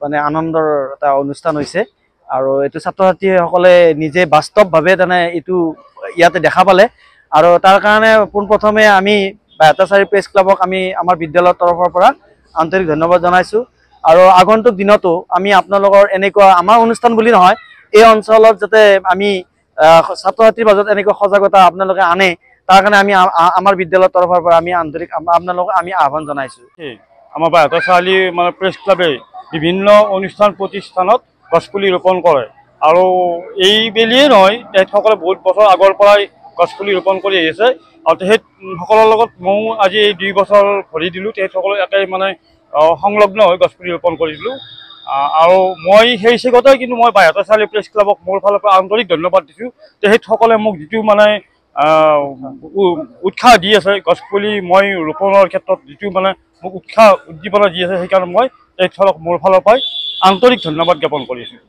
মানে আনন্দৰ এটা অনুষ্ঠান হৈছে আৰু এইটো ছাত্ৰ ছাত্ৰীসকলে নিজে বাস্তৱভাৱে এইটো ইয়াতে দেখা পালে আৰু তাৰ কাৰণে পোনপ্ৰথমে আমি বায়তাচাৰী প্ৰেছ ক্লাবক আমি আমাৰ বিদ্যালয়ৰ তৰফৰ পৰা আন্তৰিক ধন্যবাদ জনাইছোঁ আৰু আগন্তুক দিনতো আমি আপোনালোকৰ এনেকুৱা আমাৰ অনুষ্ঠান বুলি নহয় এই অঞ্চলত যাতে আমি ছাত্ৰ ছাত্ৰীৰ মাজত এনেকুৱা সজাগতা আপোনালোকে আনে তাৰ কাৰণে আমি আমাৰ বিদ্যালয়ৰ তৰফৰ পৰা আমি আন্তৰিক আপোনালোকক আমি আহ্বান জনাইছোঁ। আমাৰ বায়তাচাৰী মানে প্ৰেছ ক্লাবে বিভিন্ন অনুষ্ঠান প্ৰতিষ্ঠানত গছপুলি ৰোপণ কৰে আৰু এই বেলিয়ে নহয় তেখেতসকলে বহুত বছৰ আগৰ পৰাই গছপুলি ৰোপণ কৰি আহিছে আৰু তেখেতসকলৰ লগত ময়ো আজি এই 2 বছৰ ভৰি দিলোঁ। তেখেতসকলে একে মানে সংলগ্ন হৈ গছপুলি ৰোপণ কৰি দিলোঁ আৰু মই সেই হিচাপতে কিন্তু মই বায়তাচাৰী প্ৰেছ ক্লাবক মোৰ ফালৰ পৰা আন্তৰিক ধন্যবাদ দিছোঁ। তেখেতসকলে মোক যিটো মানে উৎসাহ দি আছে গছপুলি মই ৰোপণৰ ক্ষেত্ৰত যিটো মানে মোক উৎসাহ উদ্দীপনা দি আছে সেইকাৰণে মই তেখেতসকলক মোৰ ফালৰ পৰাই আন্তৰিক ধন্যবাদ জ্ঞাপন কৰিছোঁ।